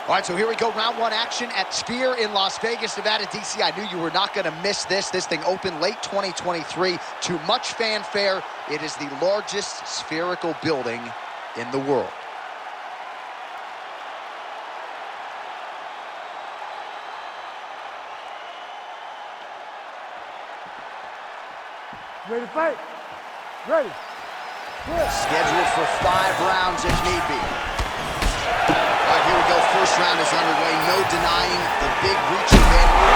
All right, so here we go, round one action at Sphere in Las Vegas, Nevada, DC. I knew you were not gonna miss this. This thing opened late 2023 to much fanfare. It is the largest spherical building in the world. Ready to fight? Ready. Yeah. Scheduled for 5 rounds if need be. All right, here we go. First round is underway. No denying the big reach advantage.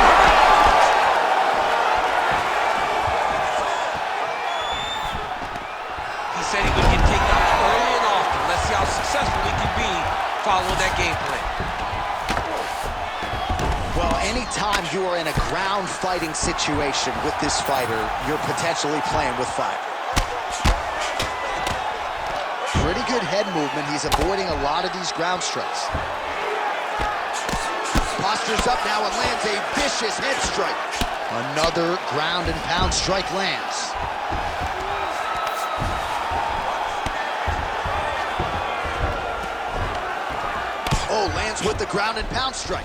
He said he would get takedowns early and often. Let's see how successful he can be following that game plan. Well, anytime you are in a ground fighting situation with this fighter, you're potentially playing with fire. Pretty good head movement. He's avoiding a lot of these ground strikes. Postures up now and lands a vicious head strike. Another ground and pound strike lands. Oh, lands with the ground and pound strike.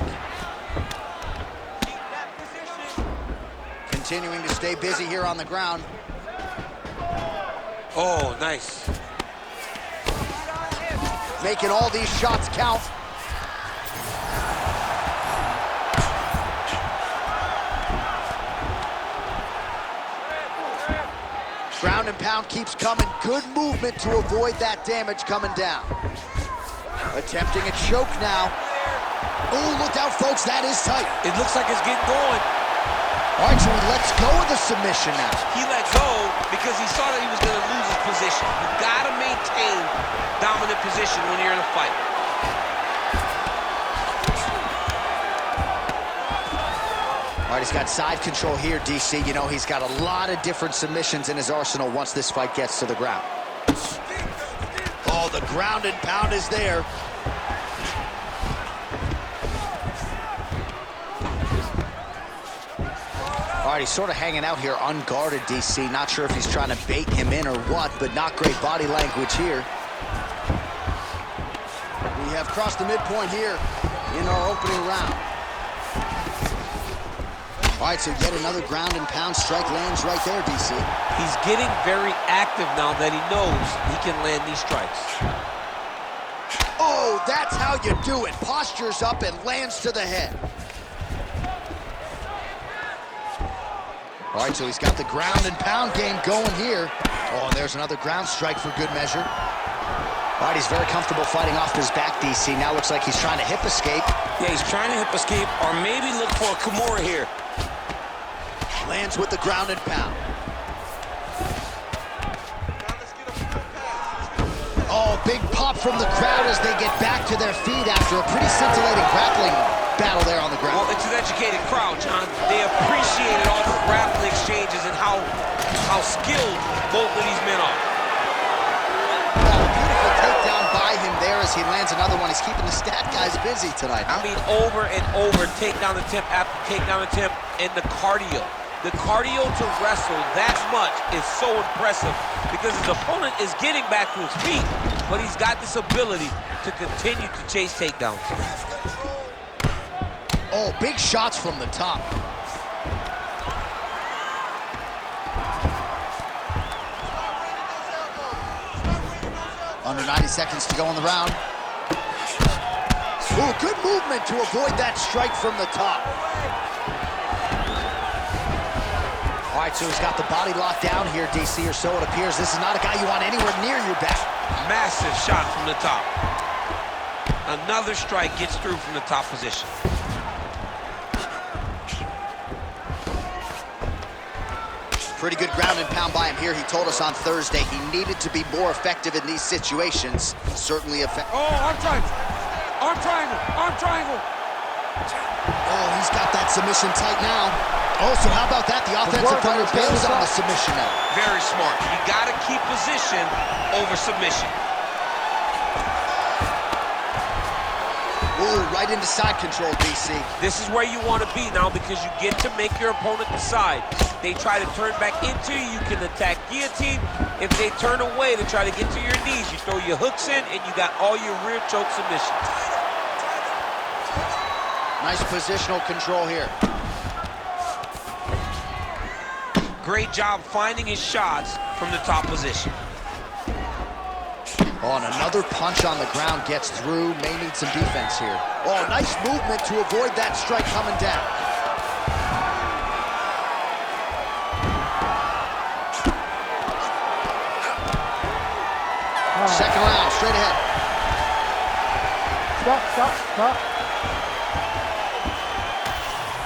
Continuing to stay busy here on the ground. Oh, nice. Making all these shots count. Ground and pound keeps coming. Good movement to avoid that damage coming down. Attempting a choke now. Oh, look out, folks, that is tight. It looks like it's getting going. All right, so he lets go of the submission now. He let go because he saw that he was going to lose his position. You got to maintain dominant position when you're in a fight. All right, he's got side control here, DC. You know, he's got a lot of different submissions in his arsenal once this fight gets to the ground. Oh, the ground and pound is there. All right, he's sort of hanging out here unguarded, DC. Not sure if he's trying to bait him in or what, but not great body language here. We have crossed the midpoint here in our opening round. All right, so yet another ground and pound strike lands right there, DC. He's getting very active now that he knows he can land these strikes. Oh, that's how you do it. Postures up and lands to the head. All right, so he's got the ground and pound game going here. Oh, and there's another ground strike for good measure. All right, he's very comfortable fighting off his back, DC. Now looks like he's trying to hip escape. Yeah, he's trying to hip escape or maybe look for a Kimura here. Lands with the ground and pound. Oh, big pop from the crowd as they get back to their feet after a pretty scintillating grappling battle there on the ground. Well, it's an educated crowd, John. They appreciated all the grappling exchanges and how skilled both of these men are. Oh, beautiful takedown by him there as he lands another one. He's keeping the stat guys busy tonight. I mean, over and over, takedown attempt after takedown attempt, and the cardio. The cardio to wrestle that much is so impressive because his opponent is getting back to his feet, but he's got this ability to continue to chase takedowns. Oh, big shots from the top. Under 90 seconds to go in the round. Ooh, good movement to avoid that strike from the top. All right, so he's got the body locked down here, DC, or so it appears. This is not a guy you want anywhere near your back. Massive shot from the top. Another strike gets through from the top position. Pretty good ground and pound by him here. He told us on Thursday he needed to be more effective in these situations. Certainly effective. Oh, arm triangle. Arm triangle. Arm triangle. Oh, he's got that submission tight now. Oh, so how about that? The offensive fighter bails on the submission now. Very smart. You got to keep position over submission. Ooh, right into side control, DC. This is where you want to be now because you get to make your opponent decide. They try to turn back into you, you can attack guillotine. If they turn away to try to get to your knees, you throw your hooks in and you got all your rear choke submissions. Nice positional control here. Great job finding his shots from the top position. Oh, and another punch on the ground gets through. May need some defense here. Oh, nice movement to avoid that strike coming down. Second round, straight ahead. Stop.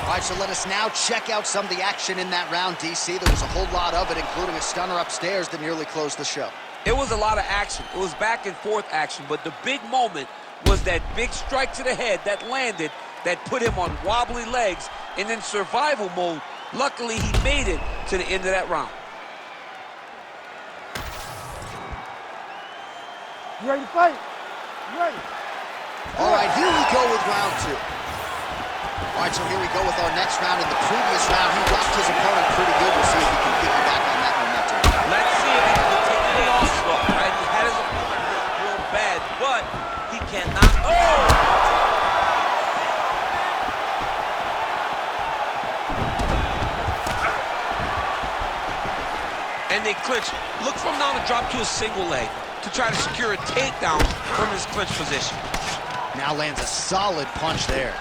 All right, so let us now check out some of the action in that round, DC. There was a whole lot of it, including a stunner upstairs that nearly closed the show. It was a lot of action. It was back and forth action, but the big moment was that big strike to the head that landed, that put him on wobbly legs, and in survival mode, luckily he made it to the end of that round. You ready to fight? You ready? All right, here we go with round two. All right, so here we go with our next round. In the previous round, he rocked his opponent pretty good. We'll see if he can piggyback on that momentum. Let's see if he can continue the onslaught, right? He had his opponent hurt real bad, but he cannot. Oh! And they clinch. Look for him now to drop to a single leg to try to secure a takedown from his clinch position. Now lands a solid punch there.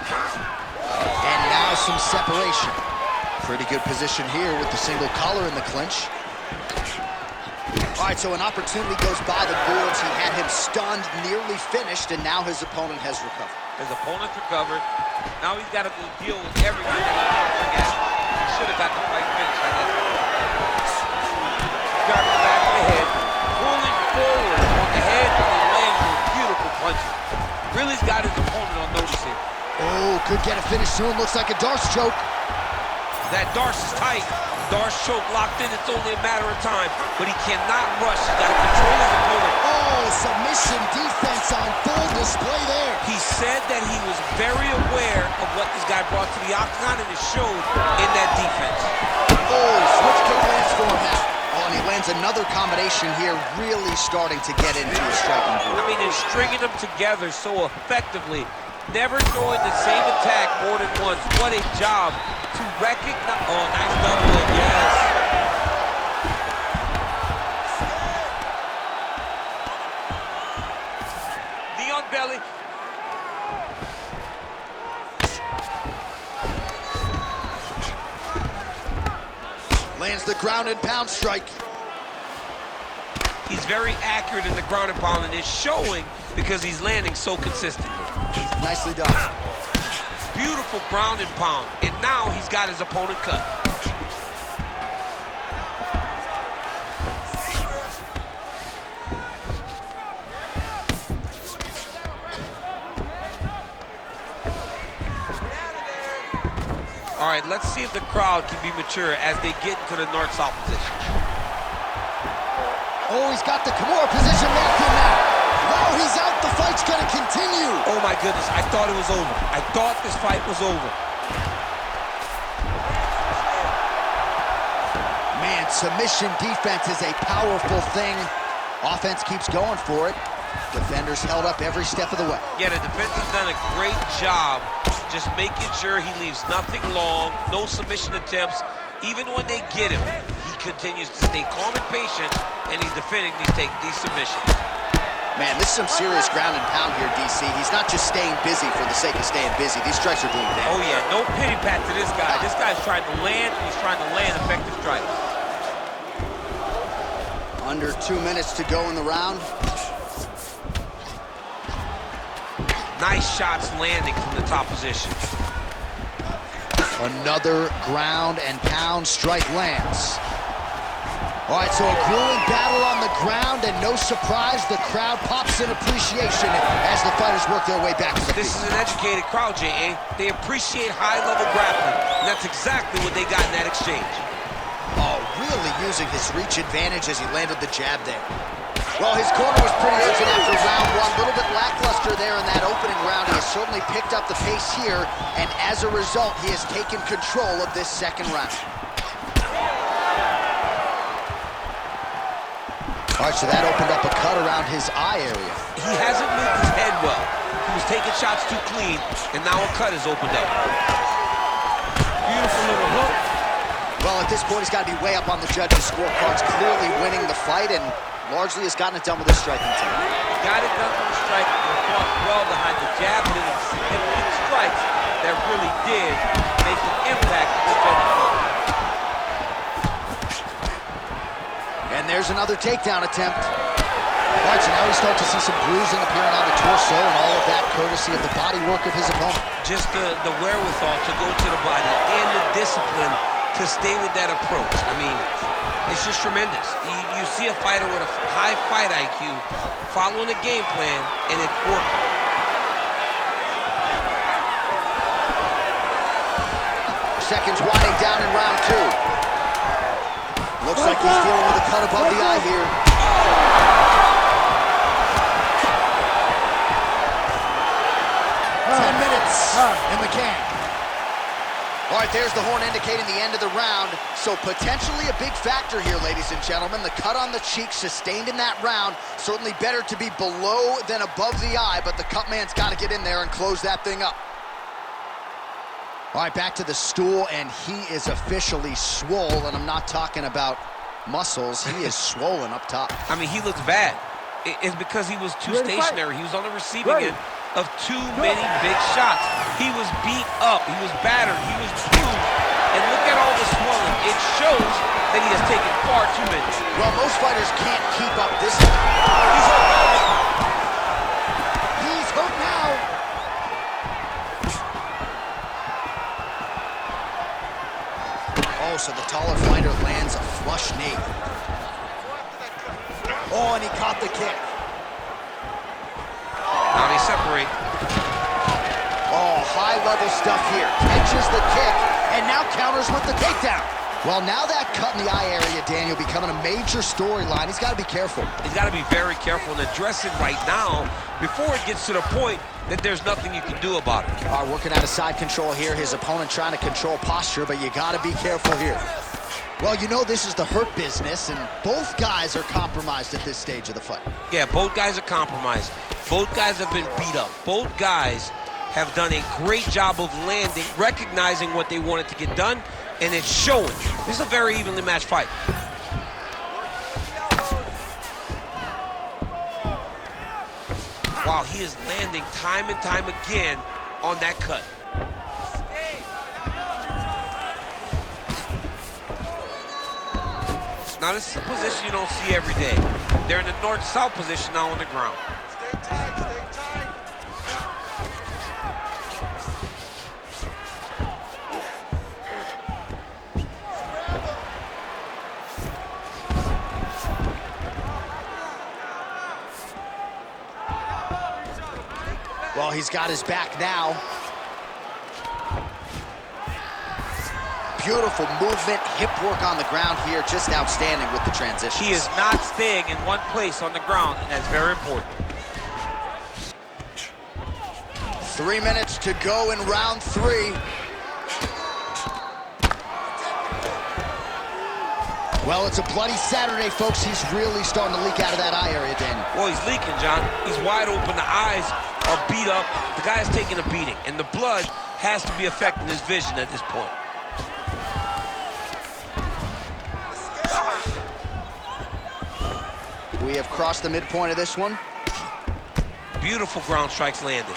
And now some separation. Pretty good position here with the single collar in the clinch. All right, so an opportunity goes by the boards. He had him stunned, nearly finished, and now his opponent has recovered. His opponent's recovered. Now he's got to go deal with everything that he forget. He should have got the fight finished, I guess. Got the back of the head, pulling forward on the head, and then lands with beautiful punches. Really's got his opponent on notice here. Oh, could get a finish soon. Looks like a Darce choke. That Darce is tight. Darce choke locked in. It's only a matter of time, but he cannot rush. He's got to control his opponent. Oh, submission defense on full display there. He said that he was very aware of what this guy brought to the octagon, and it showed in that defense. Oh, switch kick lands for him now. Oh, and he lands another combination here, really starting to get into his striking groove. I mean, and stringing them together so effectively, never throwing the same attack more than once. What a job to recognize. Oh, nice double leg, yes. Knee on belly. Lands the ground and pound strike. He's very accurate in the ground and pound, and it's showing because he's landing so consistently. Nicely done. Beautiful ground and pound, and now he's got his opponent cut. All right, let's see if the crowd can be mature as they get into the north-south position. Oh, he's got the Kimura position locked in now. Wow, he's out. The fight's gonna continue. Oh my goodness, I thought it was over. I thought this fight was over. Man, submission defense is a powerful thing. Offense keeps going for it. Defenders held up every step of the way. Yeah, the defense has done a great job just making sure he leaves nothing long, no submission attempts. Even when they get him, he continues to stay calm and patient, and he's defending these submissions. Man, this is some serious ground and pound here, DC. He's not just staying busy for the sake of staying busy. These strikes are doing damage. Oh yeah, no pity pat to this guy. This guy's trying to land, and he's trying to land effective strikes. Under 2 minutes to go in the round. Nice shots landing from the top position. Another ground and pound strike lands. All right, so a grueling battle on the ground, and no surprise, the crowd pops in appreciation as the fighters work their way back to the This feet. is an educated crowd, J.A. They appreciate high-level grappling, and that's exactly what they got in that exchange. Oh, really using his reach advantage as he landed the jab there. Well, his corner was pretty urgent after round one. A little bit lackluster there in that opening round. He has certainly picked up the pace here, and as a result, he has taken control of this second round. All right, so that opened up a cut around his eye area. He hasn't moved his head well. He was taking shots too clean, and now a cut has opened up. Beautiful little hook. Well, at this point, he's got to be way up on the judges' scorecards, clearly winning the fight, and largely has gotten it done with his striking team. Got it done with the strike, and fought well behind the jab, and it significant strikes that really did make an impact on the judges' vote. And there's another takedown attempt. All right, so now we start to see some bruising appearing on the torso, and all of that courtesy of the body work of his opponent. Just the wherewithal to go to the body and the discipline to stay with that approach. I mean, it's just tremendous. You see a fighter with a high fight IQ following a game plan, and it's working. Seconds winding down in round two. Looks like he's dealing with a cut above the eye here. 10 minutes in the can. All right, there's the horn indicating the end of the round. So potentially a big factor here, ladies and gentlemen. The cut on the cheek sustained in that round. Certainly better to be below than above the eye, but the cut man's got to get in there and close that thing up. All right, back to the stool, and he is officially swole, and I'm not talking about muscles. He is swollen up top. I mean, he looks bad. It's because he was too stationary. He was on the receiving end of too many big shots. He was beat up. He was battered. He was bruised. And look at all the swelling. It shows that he has taken far too many. Well, most fighters can't keep up this. He's hurt now. He's hurt now. Oh, so the taller fighter lands a flush knee. Oh, and he caught the kick. Now they separate. Oh, high-level stuff here. Catches the kick, and now counters with the takedown. Well, now that cut in the eye area, Daniel, becoming a major storyline. He's got to be careful. He's got to be very careful and address it right now before it gets to the point that there's nothing you can do about it. Working out of side control here. His opponent trying to control posture, but you got to be careful here. Well, you know this is the hurt business, and both guys are compromised at this stage of the fight. Yeah, both guys are compromised. Both guys have been beat up. Both guys have done a great job of landing, recognizing what they wanted to get done, and it's showing. This is a very evenly matched fight. Wow, he is landing time and time again on that cut. Now, this is a position you don't see every day. They're in the north-south position now on the ground. Stay tight, stay tight. Well, he's got his back now. Beautiful movement, hip work on the ground here, just outstanding with the transition. He is not staying in one place on the ground, and that's very important. 3 minutes to go in round three. Well, it's a bloody Saturday, folks. He's really starting to leak out of that eye area, Daniel. Well, he's leaking, John. He's wide open. The eyes are beat up. The guy's taking a beating, and the blood has to be affecting his vision at this point. We have crossed the midpoint of this one. Beautiful ground strikes landed.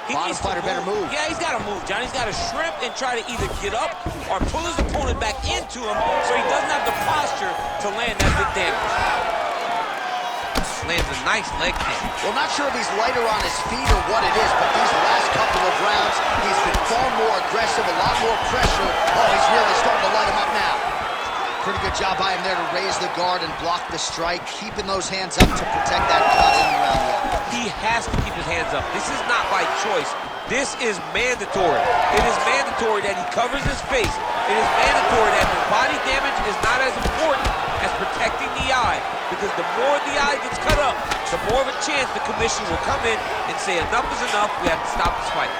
Bottom fighter better move. Yeah, he's got to move, John. He's got to shrimp and try to either get up or pull his opponent back into him so he doesn't have the posture to land that big damage. Lands a nice leg kick. Well, not sure if he's lighter on his feet or what it is, but these last couple of rounds, he's been far more aggressive, a lot more pressure. Oh, he's really starting to light him up now. Pretty good job by him there to raise the guard and block the strike, keeping those hands up to protect that cut in the round one. He has to keep his hands up. This is not by choice. This is mandatory. It is mandatory that he covers his face. It is mandatory that the body damage is not as important as protecting the eye, because the more the eye gets cut up, the more of a chance the commission will come in and say enough is enough, we have to stop this fight.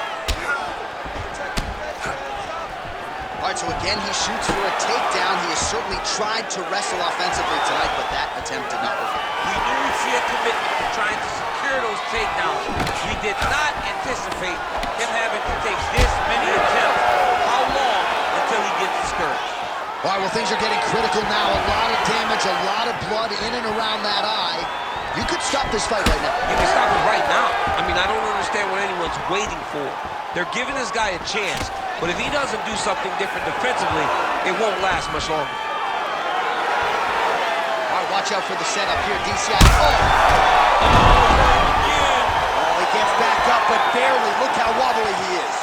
All right, so again, he shoots for a takedown. He has certainly tried to wrestle offensively tonight, but that attempt did not work. We knew we'd see a commitment to trying to secure those takedowns. We did not anticipate him having to take this many attempts. How long until he gets discouraged? All right, well, things are getting critical now. A lot of damage, a lot of blood in and around that eye. You could stop this fight right now. You can stop it right now. I mean, I don't understand what anyone's waiting for. They're giving this guy a chance, but if he doesn't do something different defensively, it won't last much longer. All right, watch out for the setup here, DCI. Oh, he gets back up, but barely. Look how wobbly he is.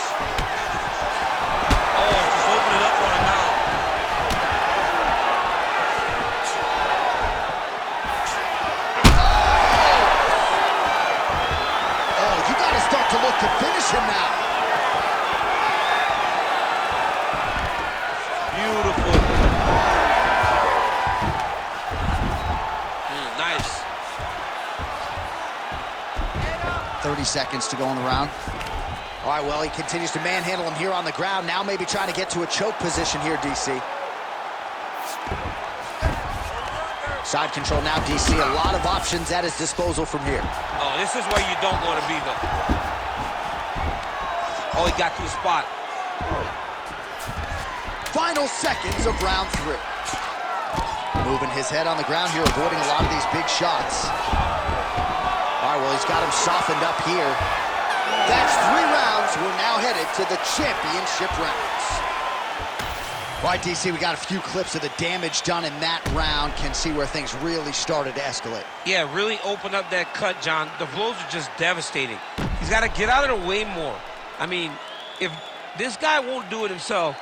Oh, just open it up on him now. Oh, you got to start to look to finish him now. Beautiful. Nice. 30 seconds to go in the round. All right, well, he continues to manhandle him here on the ground. Now maybe trying to get to a choke position here, DC. Side control now, DC. A lot of options at his disposal from here. Oh, this is where you don't want to be, though. Oh, he got to the spot. Final seconds of round 3. Moving his head on the ground here, avoiding a lot of these big shots. All right, well, he's got him softened up here. That's 3 rounds. We're now headed to the championship rounds. All right, DC, we got a few clips of the damage done in that round. Can see where things really started to escalate. Yeah, really open up that cut, John. The blows are just devastating. He's got to get out of the way more. I mean, if this guy won't do it himself,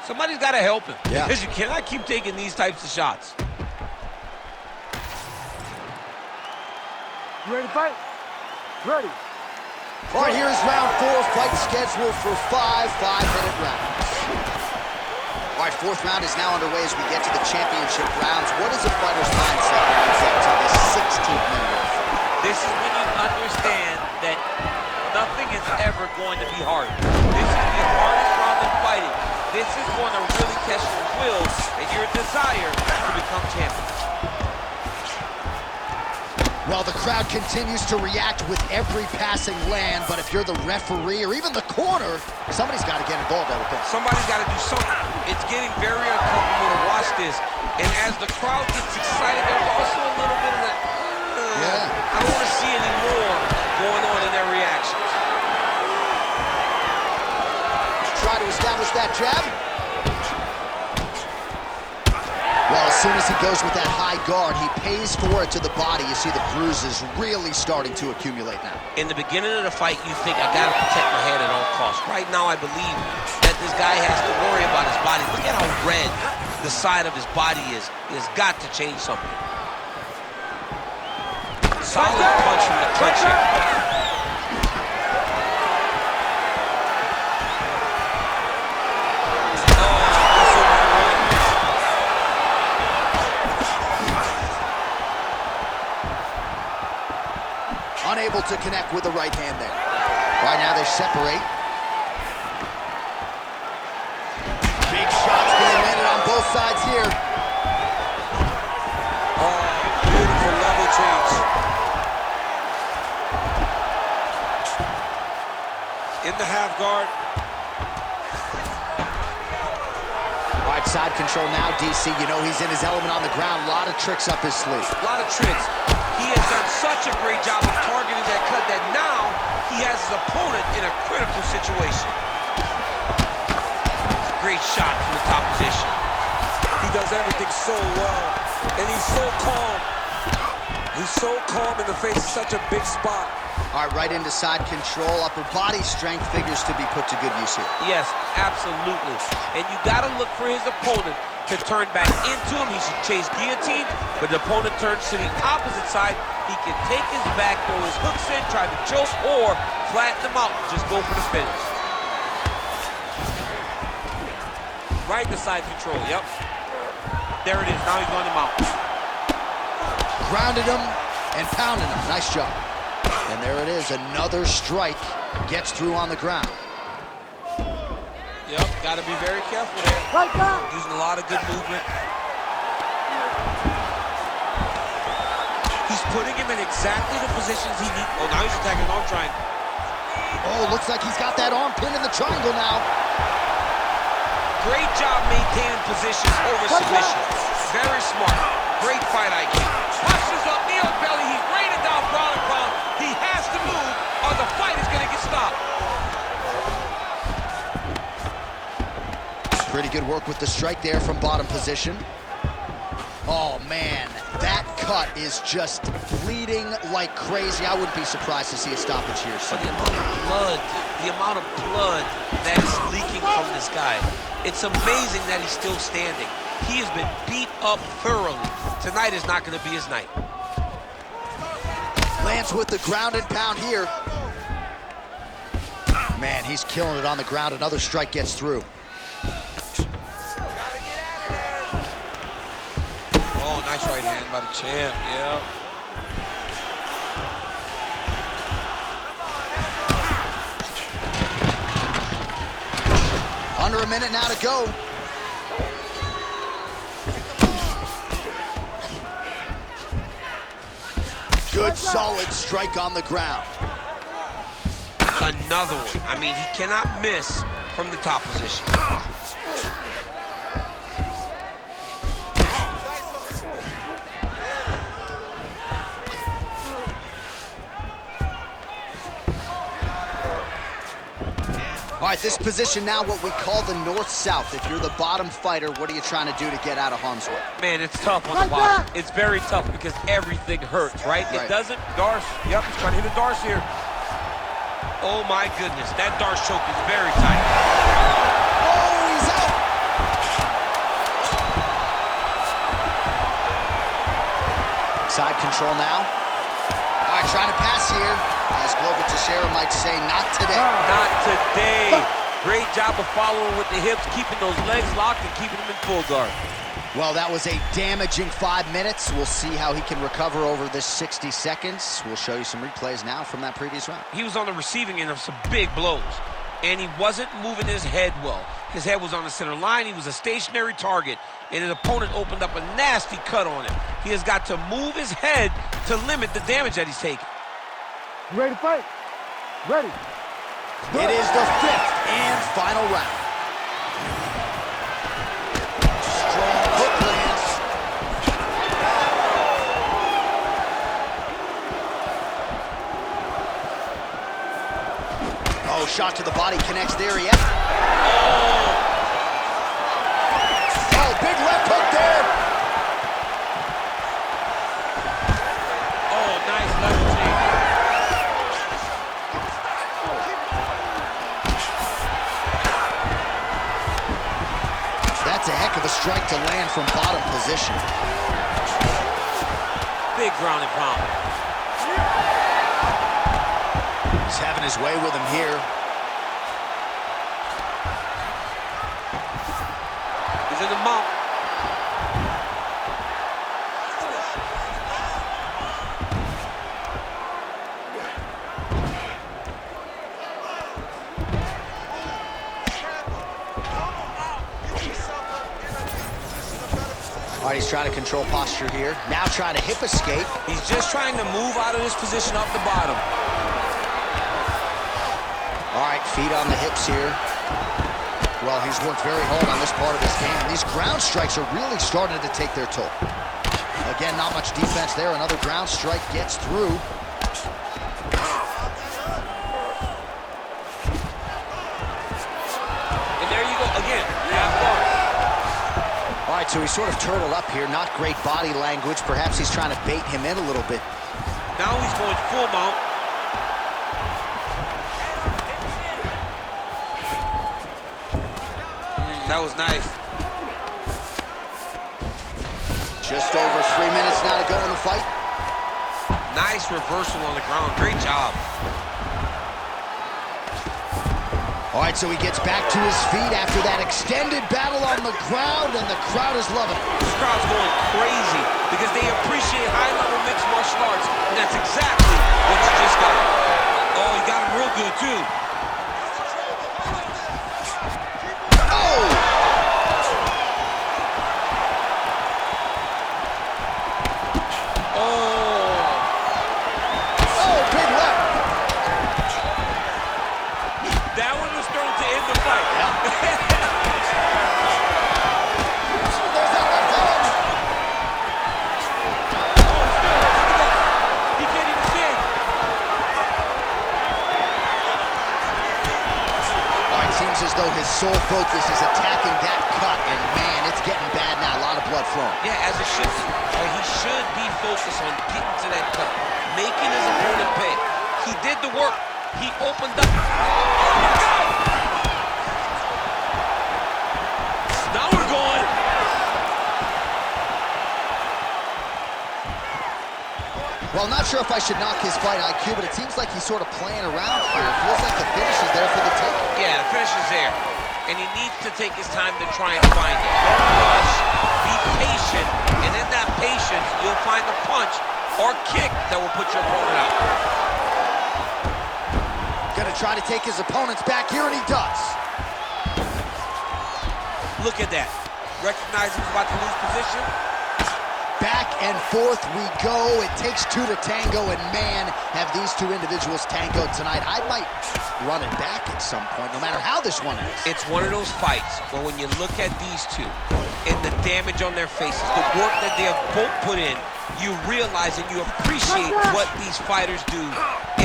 somebody's got to help him. Yeah. Because you cannot keep taking these types of shots. You ready to fight? Ready. All right, here is round 4. Fight scheduled for 5 5-minute rounds. All right, 4th round is now underway as we get to the championship rounds. What is a fighter's mindset when it's up to this 16th-minute fight? This is when you understand that nothing is ever going to be hard. This is the hardest round in fighting. This is going to really test your will and your desire to become champion. Well, the crowd continues to react with every passing land, but if you're the referee or even the corner, somebody's got to get involved, I would think. Somebody's got to do something. It's getting very uncomfortable to watch this. And as the crowd gets excited, there's also a little bit of that, I don't want to see any more going on in their reactions. Try to establish that jab. Well, as soon as he goes with that high guard, he pays for it to the body. You see the bruises really starting to accumulate now. In the beginning of the fight, you think, I got to protect my head at all costs. Right now, I believe that this guy has to worry about his body. Look at how red the side of his body is. He has got to change something. Solid punch from the clinch here. Unable to connect with the right hand there. Right now they separate. Big shots being landed on both sides here. Oh, beautiful level change. In the half guard. All right, side control now, DC. You know he's in his element on the ground. A lot of tricks up his sleeve. A lot of tricks. He has done such a great job of targeting that cut that now he has his opponent in a critical situation. Great shot from the top position. He does everything so well, and he's so calm. He's so calm in the face of such a big spot. All right, right into side control. Upper body strength figures to be put to good use here. Yes, absolutely. And you got to look for his opponent to turn back into him. He should chase guillotine, but the opponent turns to the opposite side. He can take his back, throw his hooks in, try to choke, or flatten him out, just go for the finish. Right to side control, yep. There it is, now he's on him out. grounded him and pounded him. Nice job. And there it is, another strike gets through on the ground. Yep, got to be very careful there. Right down. Using a lot of good movement. He's putting him in exactly the positions he needs. Oh, now he's attacking arm triangle. Oh, looks like he's got that arm pinned in the triangle now. Great job maintaining positions over submission. Very smart. Great fight IQ. Punches up, knee on belly. He's raining down ground and pound. He has to move or the fight is going to get stopped. Pretty good work with the strike there from bottom position. Oh, man, that cut is just bleeding like crazy. I wouldn't be surprised to see a stoppage here. So The amount of blood that is leaking from this guy. It's amazing that he's still standing. He has been beat up thoroughly. Tonight is not going to be his night. Lands with the ground and pound here. Man, he's killing it on the ground. Another strike gets through. Oh, nice right hand by the champ, yeah. Under a minute now to go. Good, solid strike on the ground. Another one. I mean, he cannot miss from the top position. All right, this position now what we call the north-south. If you're the bottom fighter, what are you trying to do to get out of harm's way? Man, it's tough on the bottom. It's very tough because everything hurts, right? It doesn't. Darce, yep, he's trying to hit a Darce here. Oh, my goodness. That Darce choke is very tight. Oh, he's out. Side control now. All right, trying to pass here. As Glover Teixeira might say, not today. Not today. Great job of following with the hips, keeping those legs locked and keeping them in full guard. Well, that was a damaging 5 minutes. We'll see how he can recover over this 60 seconds. We'll show you some replays now from that previous round. He was on the receiving end of some big blows, and he wasn't moving his head well. His head was on the center line. He was a stationary target, and his opponent opened up a nasty cut on him. He has got to move his head to limit the damage that he's taking. You ready to fight? Ready. It is the 5th and final round. Strong hook lands. Oh, shot to the body connects there. Yeah. Oh, big left hook there. Oh, nice left change. That's a heck of a strike to land from bottom position. Big ground and pound. He's having his way with him here. He's in the mount. All right, he's trying to control posture here. Now trying to hip escape. He's just trying to move out of this position off the bottom. All right, feet on the hips here. Well, he's worked very hard on this part of his game. And these ground strikes are really starting to take their toll. Again, not much defense there. Another ground strike gets through. And there you go, again, half guard. All right, so he's sort of turtled up here. Not great body language. Perhaps he's trying to bait him in a little bit. Now he's going full mount. That was nice. Just over 3 minutes now to go in the fight. Nice reversal on the ground. Great job. All right, so he gets back to his feet after that extended battle on the ground, and the crowd is loving it. This crowd's going crazy because they appreciate high-level 2. As though his sole focus is attacking that cut, and man, it's getting bad now. A lot of blood flowing. Yeah, as it should be. He should be focused on getting to that cut, making his opponent pay. He did the work. He opened up. Oh my God! Now we're going. Well, I'm not sure if I should knock his fight IQ, but it seems like he's sort of playing around here. It feels like the finish is there for the taking. Yeah, the finish is there. And he needs to take his time to try and find it. Don't rush. Be patient. And in that patience, you'll find the punch or kick that will put your opponent out. Gonna try to take his opponents back here, and he does. Look at that. Recognizing he's about to lose position. Back and forth we go. It takes 2 to tango, and man, have these two individuals tangoed tonight. I might run it back at some point, no matter how this one is. It's one of those fights where when you look at these two and the damage on their faces, the work that they have both put in, you realize and you appreciate what these fighters do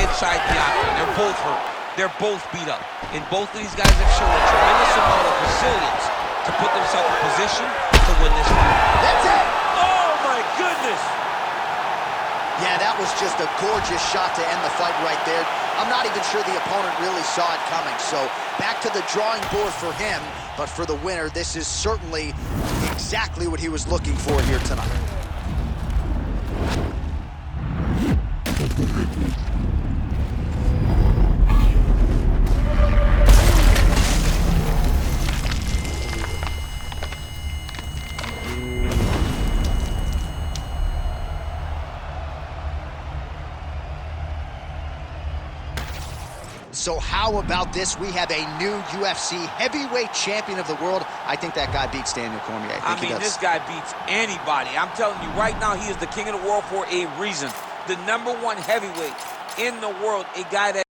inside the octagon. They're both hurt. They're both beat up. And both of these guys have shown a tremendous amount of resilience to put themselves in position to win this fight. That's it! Goodness. Yeah, that was just a gorgeous shot to end the fight right there. I'm not even sure the opponent really saw it coming. So back to the drawing board for him, but for the winner, this is certainly exactly what he was looking for here tonight. So how about this? We have a new UFC heavyweight champion of the world. I think that guy beats Daniel Cormier. I mean, this guy beats anybody. I'm telling you, right now, he is the king of the world for a reason. The #1 heavyweight in the world, a guy that